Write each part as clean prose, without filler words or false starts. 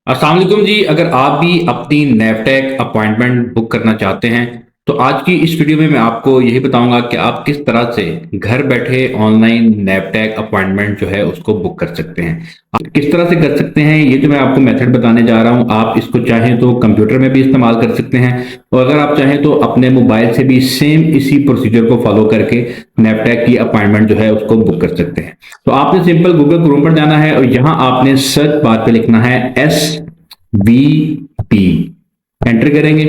अस्सलाम वालेकुम जी। अगर आप भी अपनी नैपटेक अपॉइंटमेंट बुक करना चाहते हैं तो आज की इस वीडियो में मैं आपको यही बताऊंगा कि आप किस तरह से घर बैठे ऑनलाइन नैपटेक अपॉइंटमेंट जो है उसको बुक कर सकते हैं। आप किस तरह से कर सकते हैं ये जो मैं आपको मेथड बताने जा रहा हूं, आप इसको चाहें तो कंप्यूटर में भी इस्तेमाल कर सकते हैं और अगर आप चाहें तो अपने मोबाइल से भी सेम इसी प्रोसीजर को फॉलो करके नैपटेक की अपॉइंटमेंट जो है उसको बुक कर सकते हैं। तो आपने सिंपल गूगल क्रोम पर जाना है और यहाँ आपने सर्च बार पे लिखना है SVP, एंटर करेंगे।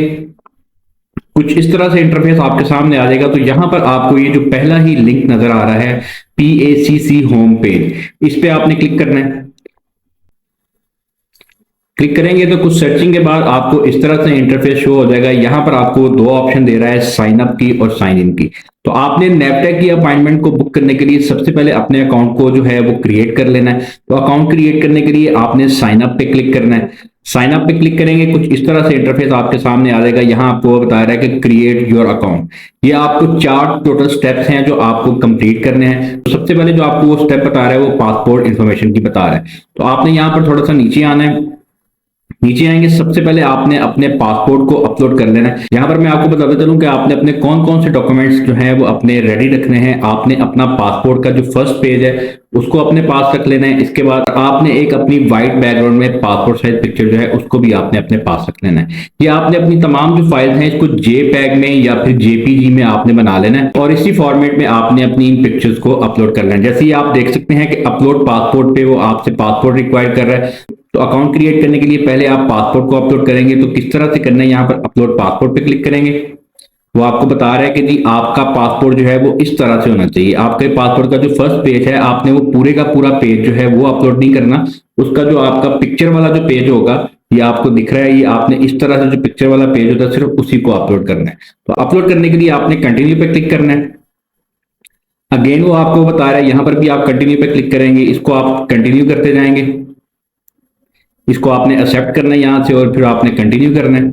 कुछ इस तरह से इंटरफेस आपके सामने आ जाएगा। तो यहां पर आपको ये जो पहला ही लिंक नजर आ रहा है PACC होम पेज, इस पे आपने क्लिक करना है। क्लिक करेंगे तो कुछ सर्चिंग के बाद आपको इस तरह से इंटरफेस शो हो जाएगा। यहां पर आपको दो ऑप्शन दे रहा है, साइन अप की और साइन इन की। तो आपने नैपटेक की अपॉइंटमेंट को बुक करने के लिए सबसे पहले अपने अकाउंट को जो है वो क्रिएट कर लेना है। तो अकाउंट क्रिएट करने के लिए आपने साइन अप पे क्लिक करना है। साइन अप पे क्लिक करेंगे, कुछ इस तरह से इंटरफेस आपके सामने आ जाएगा। यहाँ आपको बता रहा है कि क्रिएट योर अकाउंट। ये आपको 4 टोटल स्टेप्स हैं जो आपको कंप्लीट करने हैं। तो सबसे पहले जो आपको वो स्टेप बता रहा है वो पासपोर्ट इन्फॉर्मेशन की बता रहा है। तो आपने यहाँ पर थोड़ा सा नीचे आना है। नीचे आएंगे, सबसे पहले आपने अपने पासपोर्ट को अपलोड कर लेना है। यहाँ पर मैं आपको बताता चलूं कि आपने अपने कौन कौन से डॉक्यूमेंट्स जो हैं वो अपने रेडी रखने हैं। आपने अपना पासपोर्ट का जो फर्स्ट पेज है उसको अपने पास रख लेना है। इसके बाद आपने एक अपनी वाइट बैकग्राउंड में पासपोर्ट साइज पिक्चर जो है उसको भी आपने अपने पास रख लेना है। ये आपने अपनी तमाम जो फाइल्स हैं इसको JPEG में या फिर JPG में आपने बना लेना है और इसी फॉर्मेट में आपने अपनी इन पिक्चर्स को अपलोड कर लेना है। जैसे ही आप देख सकते हैं कि अपलोड पासपोर्ट पे वो आपसे पासपोर्ट रिक्वायर कर रहा है। तो अकाउंट क्रिएट करने के लिए पहले आप पासपोर्ट को अपलोड करेंगे। तो किस तरह से करना है, यहाँ पर अपलोड पासपोर्ट पे क्लिक करेंगे। वो आपको बता रहा है कि जी आपका पासपोर्ट जो है वो इस तरह से होना चाहिए। आपके पासपोर्ट का जो फर्स्ट पेज है आपने वो पूरे का पूरा पेज जो है वो अपलोड नहीं करना। उसका जो आपका पिक्चर वाला जो पेज होगा ये आपको दिख रहा है, ये आपने इस तरह से जो पिक्चर वाला पेज होता है सिर्फ उसी को अपलोड करना है। तो अपलोड करने के लिए आपने कंटिन्यू पे क्लिक करना है। अगेन वो आपको बता रहा है, यहाँ पर भी आप कंटिन्यू पे क्लिक करेंगे, इसको आप कंटिन्यू करते जाएंगे। इसको आपने एक्सेप्ट करना है यहाँ से और फिर आपने कंटिन्यू करना है।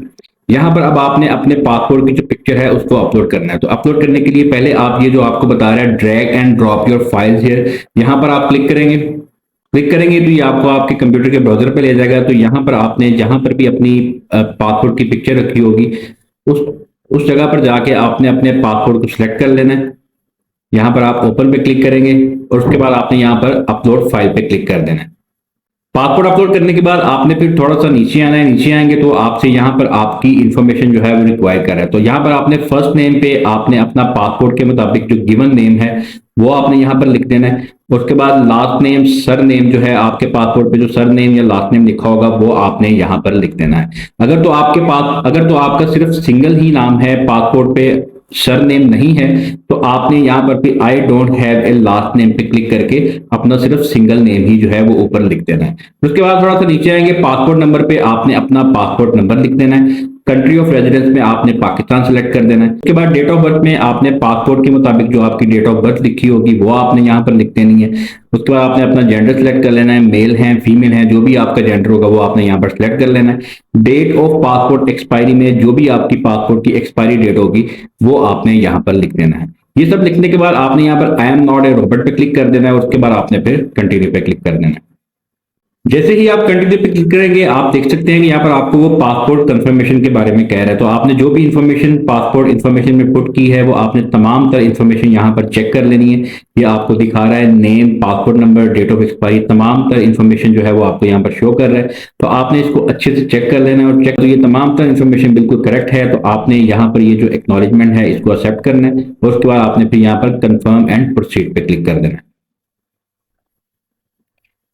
यहाँ पर अब आपने अपने पासपोर्ट की जो पिक्चर है उसको अपलोड करना है। तो अपलोड करने के लिए पहले आप ये जो आपको बता रहा है drag and drop your files here, यहाँ पर आप क्लिक करेंगे। क्लिक करेंगे तो ये आपको आपके कंप्यूटर के ब्राउजर पे ले जाएगा। तो यहाँ पर आपने जहां पर भी अपनी पासपोर्ट की पिक्चर रखी होगी उस उस जगह पर जाके आपने अपने पासपोर्ट को सिलेक्ट कर लेना है। यहाँ पर आप ओपन पे क्लिक करेंगे और उसके बाद आपने यहाँ पर अपलोड फाइल पे क्लिक कर देना है। पासपोर्ट अपलोड करने के बाद आपने फिर थोड़ा सा नीचे आना है। नीचे आएंगे तो आपसे यहाँ पर आपकी इंफॉर्मेशन जो है वो रिक्वायर कर रहा है। तो यहाँ पर आपने फर्स्ट नेम पे आपने अपना पासपोर्ट के मुताबिक जो गिवन नेम है वो आपने यहाँ पर लिख देना है। उसके बाद लास्ट नेम सर नेम जो है आपके पासपोर्ट पे जो सर नेम या लास्ट नेम लिखा होगा वो आपने यहाँ पर लिख देना है। अगर तो आपका सिर्फ सिंगल ही नाम है, पासपोर्ट पे सर नेम नहीं है, तो आपने यहाँ पर भी आई don't have a last name पे क्लिक करके अपना सिर्फ सिंगल नेम ही जो है वो ऊपर लिख देना है। उसके बाद थोड़ा सा नीचे आएंगे, पासपोर्ट नंबर पे आपने अपना पासपोर्ट नंबर लिख देना है। कंट्री ऑफ रेजिडेंस में आपने पाकिस्तान सेलेक्ट कर देना है। उसके बाद डेट ऑफ बर्थ में आपने पासपोर्ट के मुताबिक जो आपकी डेट ऑफ बर्थ लिखी होगी वो आपने यहाँ पर लिख देनी है। उसके बाद आपने अपना जेंडर सेलेक्ट कर लेना है, मेल है फीमेल है, जो भी आपका जेंडर होगा वो आपने यहाँ पर सेलेक्ट कर लेना है। डेट ऑफ पासपोर्ट एक्सपायरी में जो भी आपकी पासपोर्ट की एक्सपायरी डेट होगी वो आपने यहाँ पर लिख देना है। ये सब लिखने के बाद आपने यहाँ पर I am not a robot पे क्लिक कर देना है। उसके बाद आपने फिर कंटिन्यू पे क्लिक कर देना है। जैसे ही आप कंटिन्यू पे क्लिक करेंगे आप देख सकते हैं कि यहाँ पर आपको वो पासपोर्ट कंफर्मेशन के बारे में कह रहा है। तो आपने जो भी इंफॉर्मेशन पासपोर्ट इंफॉर्मेशन में पुट की है वो आपने तमाम तर इंफॉर्मेशन यहाँ पर चेक कर लेनी है। ये आपको दिखा रहा है name, passport number, date of expiry, तमाम तर इंफॉर्मेशन जो है वो आपको यहाँ पर शो कर रहा है। तो आपने इसको अच्छे से चेक कर लेना है और चेक तो ये तमाम तर इंफॉर्मेशन बिल्कुल करेक्ट है। तो आपने यहाँ पर ये जो एक्नॉलेजमेंट है इसको एक्सेप्ट करना है और उसके बाद आपने फिर यहाँ पर कंफर्म एंड प्रोसीड पे क्लिक कर देना है।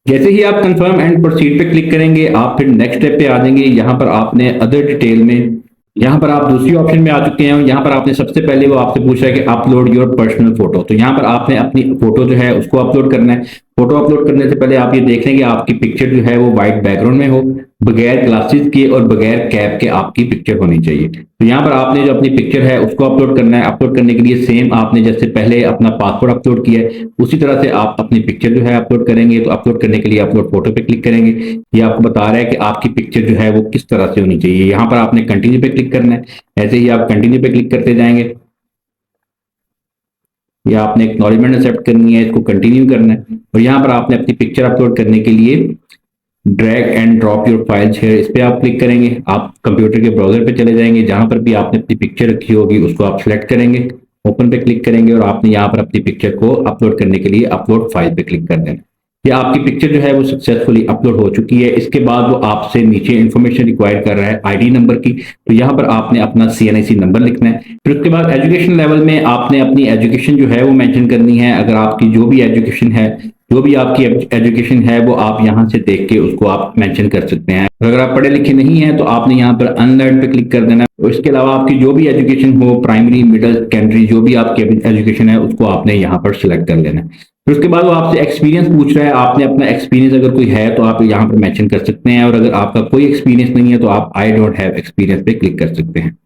जैसे ही आप कंफर्म एंड प्रोसीड पे क्लिक करेंगे आप फिर नेक्स्ट स्टेप पे आ जाएंगे। यहाँ पर आपने अदर डिटेल में, यहाँ पर आप दूसरी ऑप्शन में आ चुके हैं। यहाँ पर आपने सबसे पहले वो आपसे पूछा है कि अपलोड योर पर्सनल फोटो। तो यहाँ पर आपने अपनी फोटो जो है उसको अपलोड करना है। फोटो अपलोड करने से पहले आप ये देख लें कि आपकी पिक्चर जो है वो व्हाइट बैकग्राउंड में हो, बगैर ग्लासेस के और बगैर कैप के आपकी पिक्चर होनी चाहिए। तो यहाँ पर आपने जो अपनी पिक्चर है उसको अपलोड करना है। अपलोड करने के लिए सेम आपने जैसे पहले अपना पासपोर्ट अपलोड किया है उसी तरह से आप अपनी पिक्चर जो है अपलोड करेंगे। तो अपलोड करने के लिए अपलोड फोटो पे क्लिक करेंगे। ये आपको बता रहा है कि आपकी पिक्चर जो है वो किस तरह से होनी चाहिए। यहाँ पर आपने कंटिन्यू पे क्लिक करना है। ऐसे ही आप कंटिन्यू पे क्लिक करते जाएंगे या आपने एक्नॉलेजमेंट एक्सेप्ट करनी है, इसको कंटिन्यू करना है और यहाँ पर आपने अपनी पिक्चर अपलोड करने के लिए drag and drop your files here, इस पे आप क्लिक करेंगे। आप कंप्यूटर के ब्राउजर पे चले जाएंगे, जहां पर भी आपने अपनी पिक्चर रखी होगी उसको आप सिलेक्ट करेंगे, ओपन पे क्लिक करेंगे और आपने यहाँ पर अपनी पिक्चर को अपलोड करने के लिए अपलोड फाइल पे क्लिक कर देना। ये आपकी पिक्चर जो है वो सक्सेसफुली अपलोड हो चुकी है। इसके बाद वो आपसे नीचे इन्फॉर्मेशन रिक्वायर कर रहा है आईडी नंबर की, तो यहाँ पर आपने अपना CNIC नंबर लिखना है। फिर उसके बाद एजुकेशन लेवल में आपने अपनी एजुकेशन जो है वो मेंशन करनी है। अगर आपकी जो भी एजुकेशन है, जो भी आपकी एजुकेशन है वो आप यहाँ से देख के उसको आप मेंशन कर सकते हैं। अगर आप पढ़े लिखे नहीं हैं तो आपने यहाँ पर अनलर्न पे क्लिक कर देना है। और इसके अलावा आपकी जो भी एजुकेशन हो, प्राइमरी, मिडिल, सेकेंडरी, जो भी आपकी एजुकेशन है उसको आपने यहाँ पर सिलेक्ट कर लेना है। फिर उसके बाद वो आपसे एक्सपीरियंस पूछ रहा है, आपने अपना एक्सपीरियंस अगर कोई है तो आप यहाँ पर मेंशन कर सकते हैं, और अगर आपका कोई एक्सपीरियंस नहीं है तो आप आई डोंट हैव एक्सपीरियंस पे क्लिक कर सकते हैं।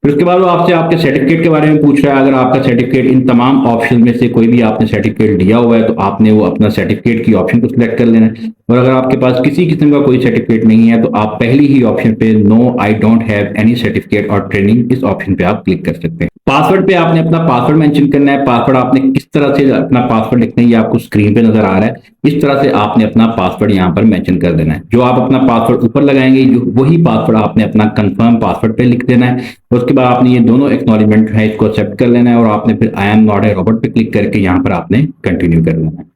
फिर उसके बाद वो आपसे आपके सर्टिफिकेट के बारे में पूछ रहा है। अगर आपका सर्टिफिकेट इन तमाम ऑप्शन में से कोई भी आपने सर्टिफिकेट दिया हुआ है तो आपने वो अपना सर्टिफिकेट की ऑप्शन को सिलेक्ट कर लेना है। और अगर आपके पास किसी किस्म का कोई सर्टिफिकेट नहीं है तो आप पहली ही ऑप्शन पे no I don't have any certificate और ट्रेनिंग, इस ऑप्शन पे आप क्लिक कर सकते हैं। पासवर्ड पे आपने अपना पासवर्ड मेंशन करना है। पासवर्ड आपने किस तरह से अपना पासवर्ड लिखना है ये आपको स्क्रीन पे नजर आ रहा है, इस तरह से आपने अपना पासवर्ड यहाँ पर मेंशन कर देना है। जो आप अपना पासवर्ड ऊपर लगाएंगे वही पासवर्ड आपने अपना कंफर्म पासवर्ड पे लिख देना है। उसके बाद आपने ये दोनों एक्नॉलेजमेंट है इसको एक्सेप्ट कर लेना है और आपने फिर I am not a robot पे क्लिक करके यहाँ पर आपने कंटिन्यू कर लेना है।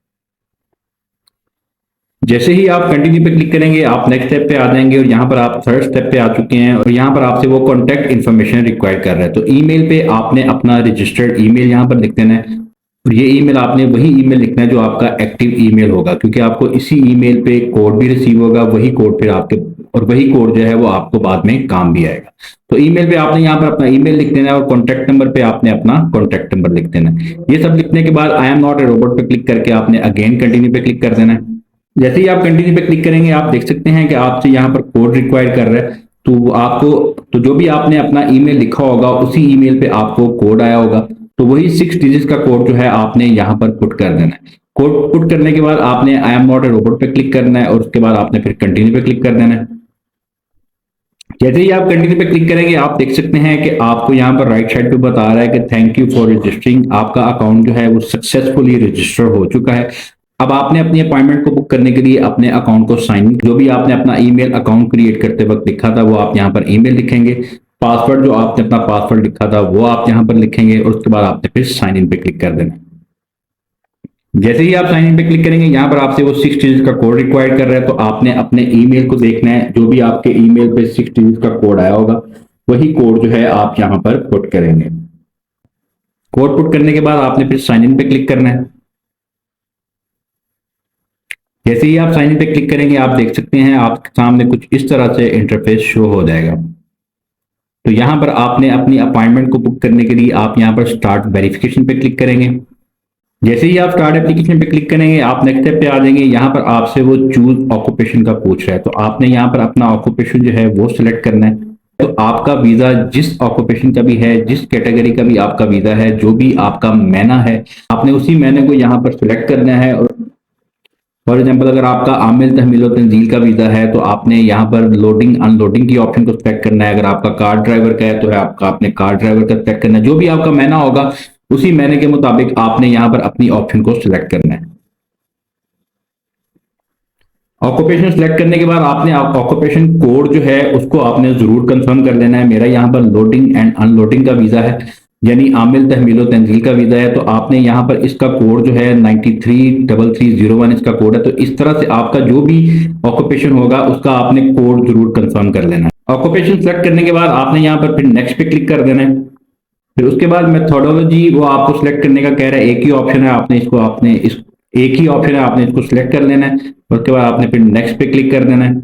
जैसे ही आप कंटिन्यू पे क्लिक करेंगे आप नेक्स्ट स्टेप पे आ जाएंगे और यहाँ पर आप थर्ड स्टेप पे आ चुके हैं और यहाँ पर आपसे वो कॉन्टैक्ट इन्फॉर्मेशन रिक्वायर कर रहा है। तो ईमेल पे आपने अपना रजिस्टर्ड ईमेल यहाँ पर लिख देना है और ये ईमेल आपने वही ईमेल लिखना है जो आपका एक्टिव ईमेल होगा, क्योंकि आपको इसी ईमेल पे कोड भी रिसीव होगा, वही कोड फिर आपके और वही कोड जो है वो आपको बाद में काम भी आएगा। तो ईमेल पे आपने यहाँ पर अपना ईमेल लिख देना है और कॉन्टैक्ट नंबर पे आपने अपना कॉन्टैक्ट नंबर लिख देना है। ये सब लिखने के बाद I am not a robot पे क्लिक करके आपने अगेन कंटिन्यू पे क्लिक कर देना है। जैसे ही आप कंटिन्यू पे क्लिक करेंगे आप देख सकते हैं कि आपसे यहाँ पर कोड रिक्वायर कर रहा है। तो जो भी आपने अपना ईमेल लिखा होगा उसी ईमेल पे आपको कोड आया होगा, तो वही 6 डिजिट का कोड जो है आपने यहाँ पर पुट कर देना है। कोड पुट करने के बाद आपने I am not a robot पे क्लिक करना है और उसके बाद आपने फिर कंटिन्यू पे क्लिक कर देना है। जैसे ही आप कंटिन्यू पे क्लिक करेंगे आप देख सकते हैं कि आपको यहाँ पर राइट साइड पे बता रहा है कि थैंक यू फॉर रजिस्टरिंग, आपका अकाउंट जो है वो सक्सेसफुली रजिस्टर हो चुका है। अब आपने अपनी अपॉइंटमेंट को बुक करने के लिए अपने अकाउंट को साइन, जो भी आपने अपना ईमेल अकाउंट क्रिएट करते वक्त लिखा था वो आप यहाँ पर ईमेल लिखेंगे। पासवर्ड जो आपने अपना पासवर्ड लिखा था वो आप यहाँ पर लिखेंगे और उसके बाद आपने फिर साइन इन पे क्लिक कर देना। जैसे ही आप साइन इन पे क्लिक करेंगे यहाँ पर आपसे वो 6 डिजिट का कोड रिक्वायर कर रहा है, तो आपने अपने ईमेल को देखना है। जो भी आपके ईमेल पे 6 डिजिट का कोड आया होगा वही कोड जो है आप यहाँ पर पुट करेंगे। कोड पुट करने के बाद आपने फिर साइन इन पे क्लिक करना है। जैसे ही आप साइन इन पे क्लिक करेंगे आप देख सकते हैं आपके सामने कुछ इस तरह से इंटरफेस शो हो जाएगा। तो यहाँ पर आपने अपनी अपॉइंटमेंट को बुक करने के लिए आप यहाँ पर स्टार्ट वेरिफिकेशन पे क्लिक करेंगे। जैसे ही आप स्टार्ट एप्लीकेशन पे क्लिक करेंगे आप नेक्स्ट स्टेप पे आ जाएंगे। यहाँ पर आपसे वो चूज ऑक्यूपेशन का पूछ रहा है, तो आपने यहाँ पर अपना ऑक्यूपेशन जो है वो सिलेक्ट करना है। तो आपका वीजा जिस ऑक्यूपेशन का भी है, जिस कैटेगरी का भी आपका वीजा है, जो भी आपका महीना है, आपने उसी महीने को यहाँ पर सिलेक्ट करना है। और फॉर एग्जाम्पल अगर आपका आमिल तहमील और तंजील का वीजा है तो आपने यहाँ पर लोडिंग अनलोडिंग की ऑप्शन को सिलेक्ट करना है। अगर आपका कार ड्राइवर का है तो है आपका आपने कार ड्राइवर का सिलेक्ट करना है। जो भी आपका महीना होगा उसी महीने के मुताबिक आपने यहाँ पर अपनी ऑप्शन को सिलेक्ट करना है। ऑक्यूपेशन सिलेक्ट करने के बाद आपने ऑक्यूपेशन कोड जो है उसको आपने जरूर कंफर्म कर लेना है। मेरा यहाँ पर लोडिंग एंड अनलोडिंग का वीजा है, यानी आमिल तहमील तंजील का वीजा है, तो आपने यहाँ पर इसका कोड जो है 933301 इसका कोड है। तो इस तरह से आपका जो भी ऑक्यूपेशन होगा उसका आपने कोड जरूर कंफर्म कर लेना है। ऑक्यूपेशन सेलेक्ट करने के बाद आपने यहाँ पर फिर नेक्स्ट पे क्लिक कर देना है। फिर उसके बाद मेथोडोलॉजी वो आपको सिलेक्ट करने का कह रहा है, एक ही ऑप्शन है, आपने एक ही ऑप्शन है, आपने इसको सिलेक्ट कर लेना है। उसके बाद आपने फिर नेक्स्ट पे क्लिक कर देना है।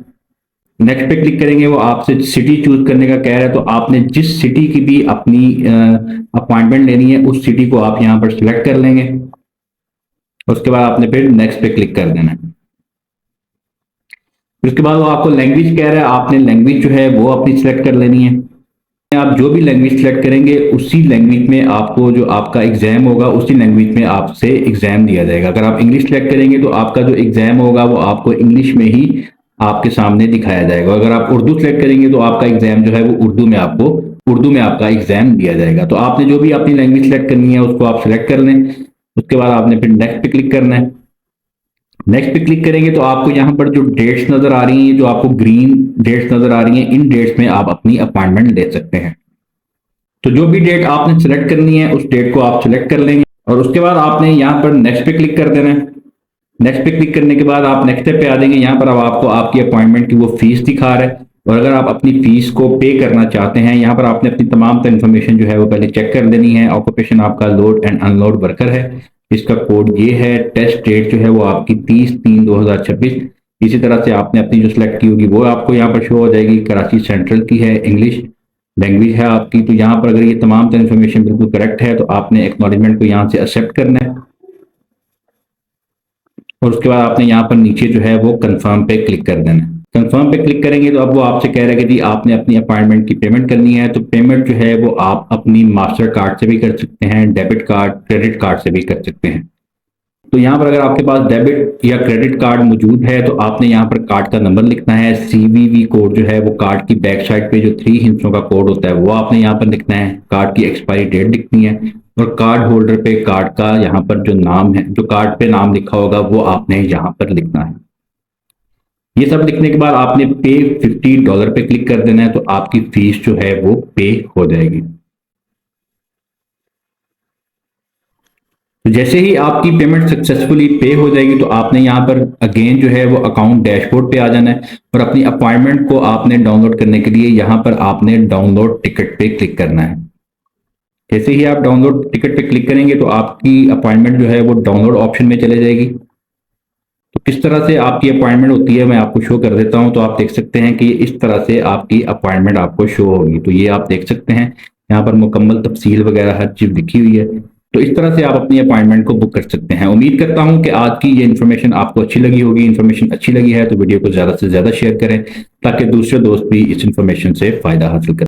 नेक्स्ट पे क्लिक करेंगे वो आपसे सिटी चूज करने का कह रहा है, तो आपने जिस सिटी की भी अपनी अपॉइंटमेंट लेनी है उस सिटी को आप यहाँ पर सिलेक्ट कर लेंगे। उसके बाद आपने फिर नेक्स्ट पे क्लिक कर देना है। उसके बाद वो आपको लैंग्वेज कह रहा है, आपने लैंग्वेज जो है वो अपनी सिलेक्ट कर लेनी है। आप जो भी लैंग्वेज सिलेक्ट करेंगे उसी लैंग्वेज में आपको जो आपका एग्जाम होगा उसी लैंग्वेज में आपसे एग्जाम दिया जाएगा। अगर आप इंग्लिश सिलेक्ट करेंगे तो आपका जो एग्जाम होगा वो आपको इंग्लिश में ही आपके सामने दिखाया जाएगा। अगर आप उर्दू सेलेक्ट करेंगे तो आपका एग्जाम जो है वो उर्दू में आपका एग्जाम दिया जाएगा। तो आपने जो भी अपनी लैंग्वेज सेलेक्ट करनी है उसको आप सिलेक्ट कर लें। उसके बाद आपने फिर नेक्स्ट पे क्लिक करना है। नेक्स्ट पे क्लिक करेंगे तो आपको यहाँ पर जो डेट्स नजर आ रही हैं, जो आपको ग्रीन डेट्स नजर आ रही हैं, इन डेट्स में आप अपनी अपॉइंटमेंट ले सकते हैं। तो जो भी डेट आपने सेलेक्ट करनी है उस डेट को आप सेलेक्ट कर लेंगे और उसके बाद आपने यहाँ पर नेक्स्ट पे क्लिक कर देना है। नेक्स्ट पे क्लिक करने के बाद आप नेक्स्ट स्टेप पे आ जाएंगे। यहाँ पर अब आपको आपकी अपॉइंटमेंट की वो फीस दिखा रहा है और अगर आप अपनी फीस को पे करना चाहते हैं, यहाँ पर आपने अपनी तमाम इन्फॉर्मेशन जो है वो पहले चेक कर लेनी है। ऑक्यूपेशन आपका लोड एंड अनलोड वर्कर है, इसका कोड ये है। टेस्ट डेट जो है वो आपकी 30/3/2026। इसी तरह से आपने अपनी जो सिलेक्ट की होगी वो आपको यहाँ पर शो हो जाएगी। कराची सेंट्रल की है, इंग्लिश लैंग्वेज है आपकी। तो यहाँ पर अगर ये तमाम इन्फॉर्मेशन बिल्कुल करेक्ट है तो आपने एक्नॉलेजमेंट को यहाँ से एक्सेप्ट करना है और उसके बाद आपने यहाँ पर नीचे जो है वो कंफर्म पे क्लिक कर देना है। कंफर्म पे क्लिक करेंगे तो अब वो आपसे कह रहा है कि जी आपने अपनी अपॉइंटमेंट की पेमेंट करनी है। तो पेमेंट जो है वो आप अपनी मास्टर कार्ड से भी कर सकते हैं, डेबिट कार्ड, क्रेडिट कार्ड से भी कर सकते हैं। तो यहाँ पर अगर आपके पास डेबिट या क्रेडिट कार्ड मौजूद है तो आपने यहाँ पर कार्ड का नंबर लिखना है। CVV कोड जो है वो कार्ड की बैक साइड पे जो 3 हिस्सों का कोड होता है वो आपने यहाँ पर लिखना है। कार्ड की एक्सपायरी डेट लिखनी है और कार्ड होल्डर पे कार्ड का यहाँ पर जो नाम है, जो कार्ड पे नाम लिखा होगा वो आपने यहाँ पर लिखना है। ये सब लिखने के बाद आपने पे $50 पे क्लिक कर देना है तो आपकी फीस जो है वो पे हो जाएगी। तो जैसे ही आपकी पेमेंट सक्सेसफुली पे हो जाएगी तो आपने यहाँ पर अगेन जो है वो अकाउंट डैशबोर्ड पे आ जाना है और अपनी अपॉइंटमेंट को आपने डाउनलोड करने के लिए यहाँ पर आपने डाउनलोड टिकट पे क्लिक करना है। जैसे ही आप डाउनलोड टिकट पे क्लिक करेंगे तो आपकी अपॉइंटमेंट जो है वो डाउनलोड ऑप्शन में चले जाएगी। तो किस तरह से आपकी अपॉइंटमेंट होती है मैं आपको शो कर देता हूं। तो आप देख सकते हैं कि इस तरह से आपकी अपॉइंटमेंट आपको शो होगी। तो ये आप देख सकते हैं यहाँ पर मुकम्मल तफसील वगैरह हर चीज लिखी हुई है। तो इस तरह से आप अपनी अपॉइंटमेंट को बुक कर सकते हैं। उम्मीद करता हूं कि आज की ये इन्फॉर्मेशन आपको अच्छी लगी होगी। इन्फॉर्मेशन अच्छी लगी है तो वीडियो को ज्यादा से ज्यादा शेयर करें ताकि दूसरे दोस्त भी इस इन्फॉर्मेशन से फायदा हासिल करें।